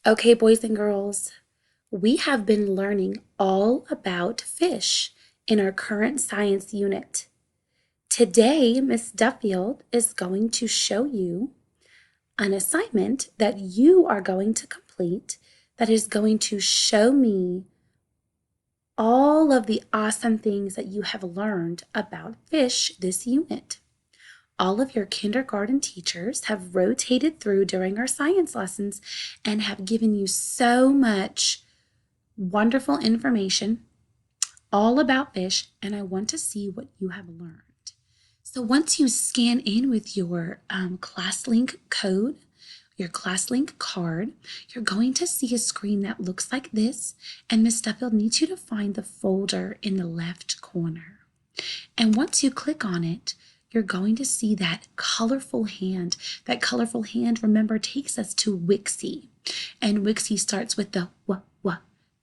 Okay, boys and girls, we have been learning all about fish in our current science unit. Today, Miss Duffield is going to show you an assignment that you are going to complete that is going to show me all of the awesome things that you have learned about fish this unit. All of your kindergarten teachers have rotated through during our science lessons and have given you so much wonderful information all about fish, and I want to see what you have learned. So once you scan in with your ClassLink code, your ClassLink card, you're going to see a screen that looks like this, and Miss Duffield needs you to find the folder in the left corner. And once you click on it, you're going to see that colorful hand. That colorful hand, remember, takes us to Wixie. And Wixie starts with the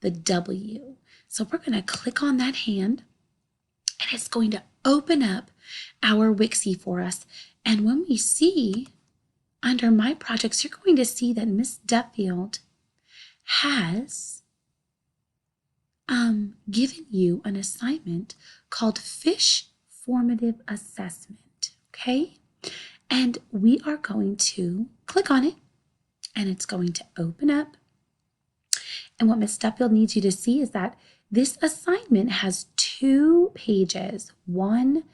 the W. So we're going to click on that hand, and it's going to open up our Wixie for us. And when we see under My Projects, you're going to see that Miss Duffield has given you an assignment called Fish Formative Assessment, okay? And we are going to click on it, and it's going to open up. And what Miss Duffield needs you to see is that this assignment has 2 pages, 1,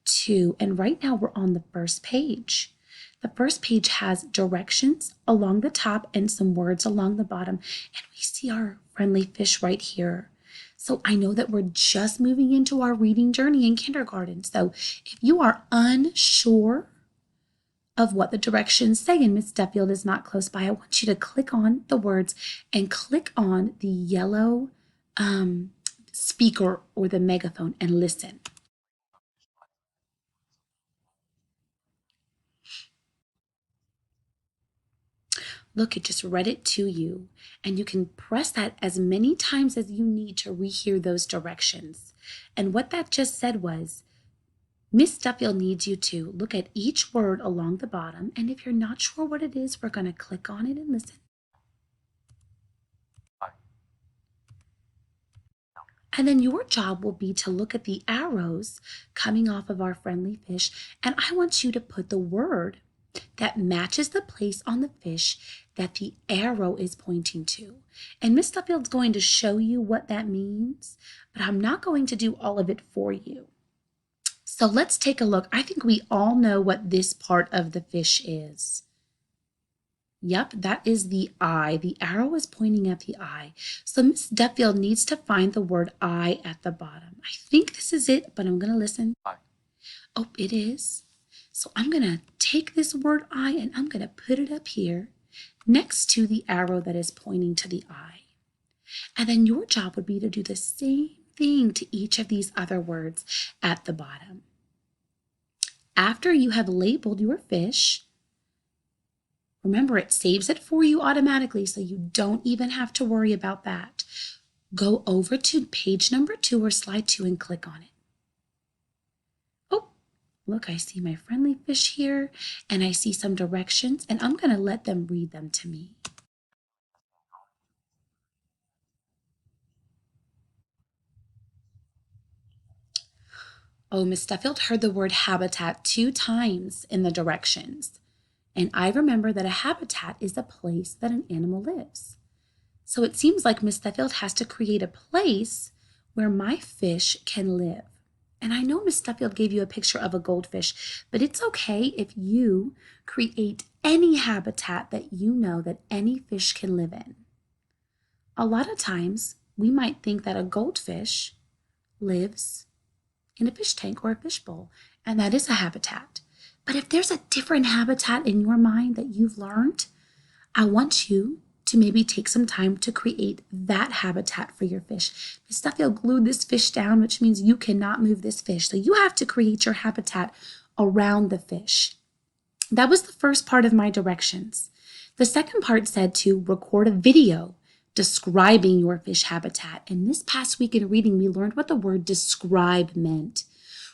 2, and right now we're on the first page. The first page has directions along the top and some words along the bottom, and we see our friendly fish right here. So I know that we're just moving into our reading journey in kindergarten. So if you are unsure of what the directions say and Miss Duffield is not close by, I want you to click on the words and click on the yellow speaker or the megaphone and listen. Look, it just read it to you, and you can press that as many times as you need to rehear those directions. And what that just said was, Miss Duffield needs you to look at each word along the bottom, and if you're not sure what it is, we're going to click on it and listen. And then your job will be to look at the arrows coming off of our friendly fish, and I want you to put the word that matches the place on the fish that the arrow is pointing to. And Miss Duffield's going to show you what that means, but I'm not going to do all of it for you. So let's take a look. I think we all know what this part of the fish is. Yep, that is the eye. The arrow is pointing at the eye. So Miss Duffield needs to find the word eye at the bottom. I think this is it, but I'm going to listen. Oh, it is. So I'm going to take this word eye and I'm going to put it up here next to the arrow that is pointing to the eye. And then your job would be to do the same thing to each of these other words at the bottom. After you have labeled your fish, remember, it saves it for you automatically, so you don't even have to worry about that. Go over to page number 2 or slide 2 and click on it. Oh, look, I see my friendly fish here, and I see some directions, and I'm going to let them read them to me. Oh, Miss Duffield heard the word habitat 2 times in the directions. And I remember that a habitat is a place that an animal lives. So it seems like Miss Duffield has to create a place where my fish can live. And I know Miss Duffield gave you a picture of a goldfish, but it's okay if you create any habitat that you know that any fish can live in. A lot of times we might think that a goldfish lives in a fish tank or a fish bowl, and that is a habitat. But if there's a different habitat in your mind that you've learned, I want you to maybe take some time to create that habitat for your fish. Miss Duffield glued this fish down, which means you cannot move this fish. So you have to create your habitat around the fish. That was the first part of my directions. The second part said to record a video describing your fish habitat. And this past week in reading, we learned what the word describe meant.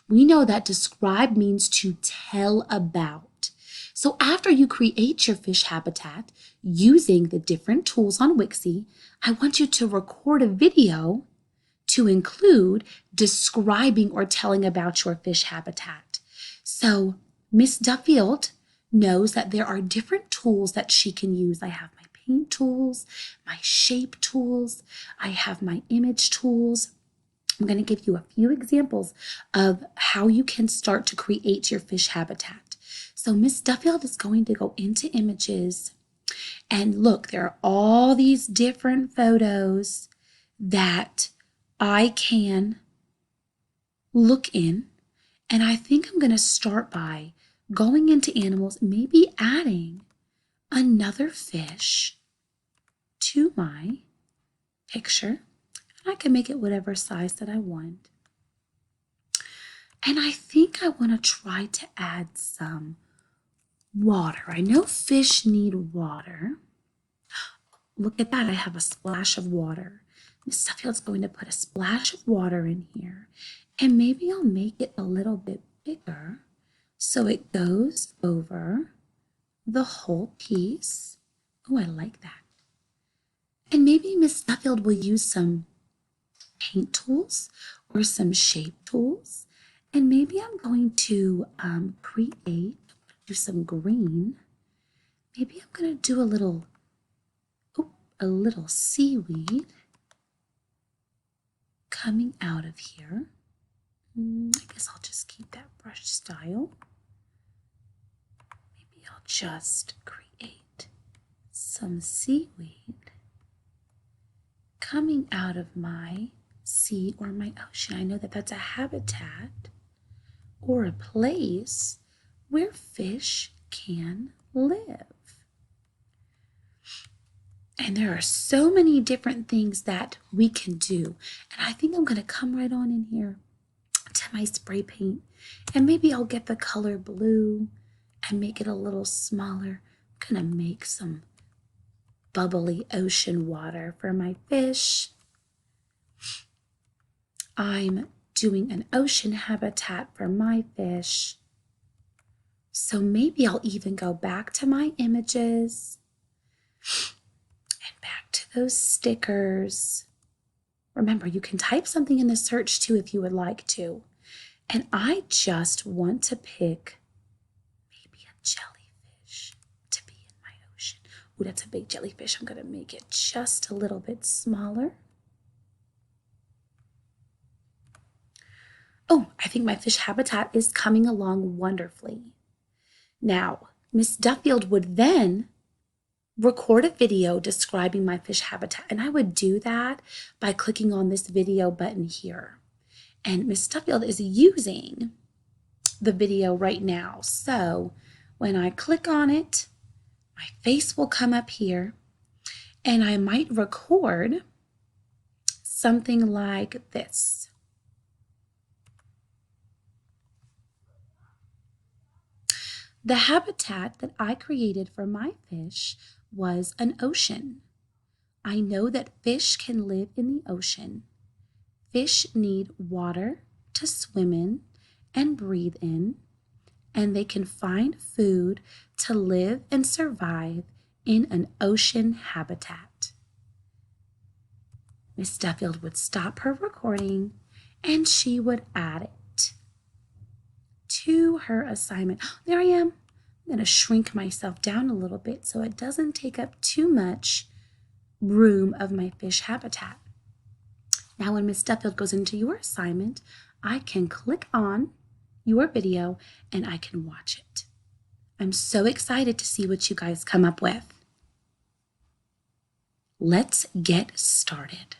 We know that describe means to tell about. So after you create your fish habitat using the different tools on Wixie, I want you to record a video to include describing or telling about your fish habitat. So Miss Duffield knows that there are different tools that she can use. I have my paint tools, my shape tools, I have my image tools. I'm going to give you a few examples of how you can start to create your fish habitat. So Miss Duffield is going to go into images, and look, there are all these different photos that I can look in, and I think I'm going to start by going into animals, maybe adding another fish to my picture. I can make it whatever size that I want. And I think I want to try to add some water. I know fish need water. Look at that, I have a splash of water. Miss Duffield's going to put a splash of water in here, and maybe I'll make it a little bit bigger so it goes over the whole piece. Oh, I like that. And maybe Miss Duffield will use some paint tools or some shape tools, and maybe I'm going to do some green. Maybe I'm going to do a little seaweed coming out of here. I guess I'll just keep that brush style. Maybe I'll just create some seaweed coming out of my sea or my ocean. I know that that's a habitat or a place where fish can live. And there are so many different things that we can do. And I think I'm going to come right on in here to my spray paint, and maybe I'll get the color blue and make it a little smaller. I'm going to make some bubbly ocean water for my fish. I'm doing an ocean habitat for my fish. So maybe I'll even go back to my images and back to those stickers. Remember, you can type something in the search too if you would like to. And I just want to pick maybe a jellyfish to be in my ocean. Ooh, that's a big jellyfish. I'm going to make it just a little bit smaller. Oh, I think my fish habitat is coming along wonderfully. Now, Miss Duffield would then record a video describing my fish habitat, and I would do that by clicking on this video button here. And Miss Duffield is using the video right now. So when I click on it, my face will come up here, and I might record something like this. The habitat that I created for my fish was an ocean. I know that fish can live in the ocean. Fish need water to swim in and breathe in, and they can find food to live and survive in an ocean habitat. Miss Duffield would stop her recording, and she would add it to her assignment. There I am. I'm going to shrink myself down a little bit so it doesn't take up too much room of my fish habitat. Now when Miss Duffield goes into your assignment, I can click on your video and I can watch it. I'm so excited to see what you guys come up with. Let's get started.